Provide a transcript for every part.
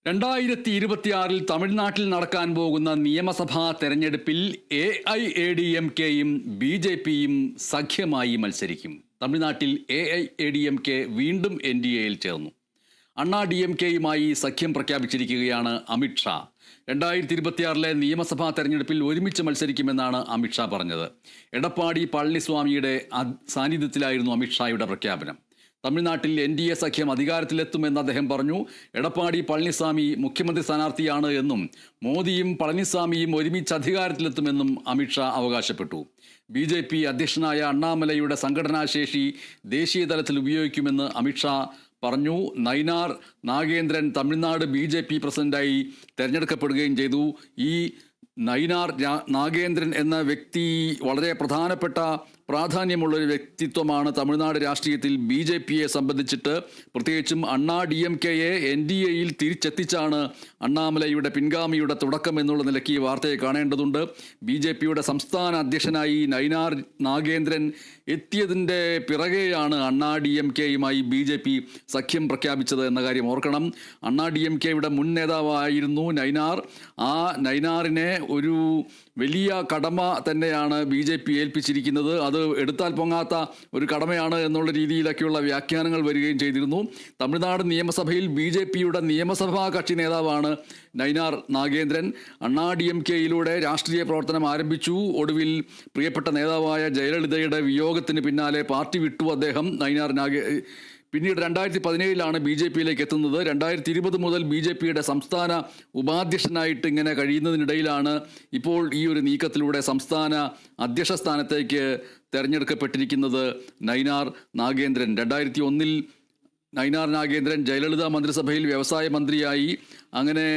2026 തമിഴ്നാട്ടിൽ നടക്കാൻ പോകുന്ന നിയമസഭാ തെരഞ്ഞെടുപ്പിൽ AIADMKയും BJPയും സഖ്യമായി മത്സരിക്കും. തമിഴ്നാട്ടിൽ AIADMK വീണ്ടും NDAയിൽ ചേർന്നു. അണ്ണാ DMKയുമായി സഖ്യം പ്രഖ്യാപിച്ചിരിക്കുകയാണ് അമിത്ഷാ. 2026 നിയമസഭാ തെരഞ്ഞെടുപ്പിൽ ഒരുമിച്ച് മത്സരിക്കുമെന്നാണ് അമിത്ഷാ പറഞ്ഞത്. എടപ്പാടി പളനിസ്വാമിയുടെ സാന്നിധ്യത്തിലായിരുന്നു അമിത്ഷായുടെ പ്രഖ്യാപനം. തമിഴ്നാട്ടിൽ NDA സഖ്യം അധികാരത്തിലെത്തുമെന്ന് അദ്ദേഹം പറഞ്ഞു. എടപ്പാടി പളനിസ്വാമി മുഖ്യമന്ത്രി സ്ഥാനാർത്ഥിയാണ് എന്നും മോദിയും പളനിസ്വാമിയും ഒരുമിച്ച് അധികാരത്തിലെത്തുമെന്നും അമിത്ഷാ അവകാശപ്പെട്ടു. BJP അധ്യക്ഷനായ അണ്ണാമലയുടെ സംഘടനാശേഷി ദേശീയ തലത്തിൽ ഉപയോഗിക്കുമെന്ന് അമിത്ഷാ പറഞ്ഞു. നയിനാർ നാഗേന്ദ്രൻ തമിഴ്നാട് BJP പ്രസിഡന്റായി തെരഞ്ഞെടുക്കപ്പെടുകയും ചെയ്തു. ഈ നയിനാർ നാഗേന്ദ്രൻ എന്ന വ്യക്തി വളരെ പ്രാധാന്യമുള്ളൊരു വ്യക്തിത്വമാണ് തമിഴ്നാട് രാഷ്ട്രീയത്തിൽ. BJPയെ സംബന്ധിച്ചിട്ട് പ്രത്യേകിച്ചും അണ്ണാ DMKയെ NDAയിൽ തിരിച്ചെത്തിച്ചാണ് അണ്ണാമലയുടെ പിൻഗാമിയുടെ തുടക്കം എന്നുള്ള നിലയ്ക്ക് ഈ വാർത്തയെ കാണേണ്ടതുണ്ട്. BJPയുടെ സംസ്ഥാന അധ്യക്ഷനായി നയിനാർ നാഗേന്ദ്രൻ എത്തിയതിൻ്റെ പിറകെയാണ് അണ്ണാ DMKയുമായി BJP സഖ്യം പ്രഖ്യാപിച്ചത് എന്ന കാര്യം ഓർക്കണം. അണ്ണാ DMKയുടെ മുൻ നേതാവായിരുന്നു നയിനാർ. ആ നയിനാറിനെ ഒരു വലിയ കടമ തന്നെയാണ് BJP ഏൽപ്പിച്ചിരിക്കുന്നത്. അത് എടുത്താൽ പൊങ്ങാത്ത ഒരു കടമയാണ് എന്നുള്ള രീതിയിലൊക്കെയുള്ള വ്യാഖ്യാനങ്ങൾ വരികയും ചെയ്തിരുന്നു. തമിഴ്നാട് നിയമസഭയിൽ BJPയുടെ നിയമസഭാ കക്ഷി നേതാവാണ് നയിനാർ നാഗേന്ദ്രൻ. അണ്ണാ DMKയിലൂടെ രാഷ്ട്രീയ പ്രവർത്തനം ആരംഭിച്ചു. ഒടുവിൽ പ്രിയപ്പെട്ട നേതാവായ ജയലളിതയുടെ വിയോഗത്തിന് പിന്നാലെ പാർട്ടി വിട്ടു അദ്ദേഹം. പിന്നീട് 2017 BJPയിലേക്ക് എത്തുന്നത്. 2020 മുതൽ BJPയുടെ സംസ്ഥാന ഉപാധ്യക്ഷനായിട്ട് ഇങ്ങനെ കഴിയുന്നതിനിടയിലാണ് ഇപ്പോൾ ഈ ഒരു നീക്കത്തിലൂടെ സംസ്ഥാന അധ്യക്ഷ സ്ഥാനത്തേക്ക് തെരഞ്ഞെടുക്കപ്പെട്ടിരിക്കുന്നത് നയിനാർ നാഗേന്ദ്രൻ. 2001 നയിനാർ നാഗേന്ദ്രൻ ജയലളിത മന്ത്രിസഭയിൽ വ്യവസായ മന്ത്രിയായി. അങ്ങനെ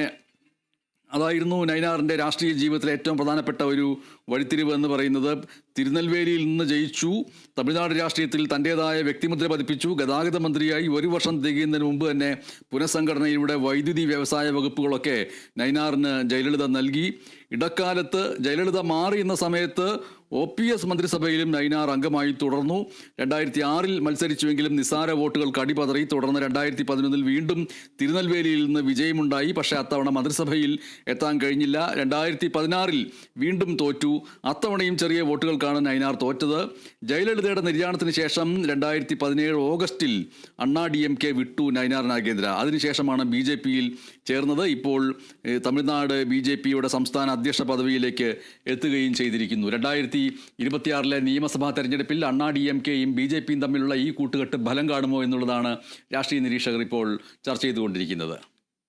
അതായിരുന്നു നയിനാറിൻ്റെ രാഷ്ട്രീയ ജീവിതത്തിലെ ഏറ്റവും പ്രധാനപ്പെട്ട ഒരു വഴിത്തിരിവ് എന്ന് പറയുന്നത്. തിരുനെൽവേലിയിൽ നിന്ന് ജയിച്ചു. തമിഴ്നാട് രാഷ്ട്രീയത്തിൽ തൻ്റേതായ വ്യക്തിമുദ്ര പതിപ്പിച്ചു. ഗതാഗത മന്ത്രിയായി 1 വർഷം തികയുന്നതിന് മുമ്പ് തന്നെ പുനഃസംഘടനയിലൂടെ വൈദ്യുതി വ്യവസായ വകുപ്പുകളൊക്കെ നയിനാറിന് ജയലളിത നൽകി. ഇടക്കാലത്ത് ജയലളിത മാറിയുന്ന സമയത്ത് OPS മന്ത്രിസഭയിലും നയിനാർ അംഗമായി തുടർന്നു. 2006 മത്സരിച്ചുവെങ്കിലും നിസ്സാര വോട്ടുകൾക്ക് അടിപതറി. തുടർന്ന് 2011 വീണ്ടും തിരുനെൽവേലിയിൽ നിന്ന് വിജയമുണ്ടായി. പക്ഷേ അത്തവണ മന്ത്രിസഭയിൽ എത്താൻ കഴിഞ്ഞില്ല. 2016 വീണ്ടും തോറ്റു. അത്തവണയും ചെറിയ വോട്ടുകൾക്കാണ് നയിനാർ തോറ്റത്. ജയലളിതയുടെ നിര്യാണത്തിന് ശേഷം 2017 ഓഗസ്റ്റിൽ അണ്ണാ DMK വിട്ടു നയിനാർ നാഗേന്ദ്ര. അതിനുശേഷമാണ് BJPയിൽ ചേർന്നത്. ഇപ്പോൾ തമിഴ്നാട് BJPയുടെ സംസ്ഥാന അധ്യക്ഷ പദവിയിലേക്ക് എത്തുകയും ചെയ്തിരിക്കുന്നു. 2026 നിയമസഭാ തെരഞ്ഞെടുപ്പിൽ അണ്ണാ DMKയും BJPയും തമ്മിലുള്ള ഈ കൂട്ടുകെട്ട് ഫലം കാണുമോ എന്നുള്ളതാണ് രാഷ്ട്രീയ നിരീക്ഷകർ ഇപ്പോൾ ചർച്ച ചെയ്തുകൊണ്ടിരിക്കുന്നത്.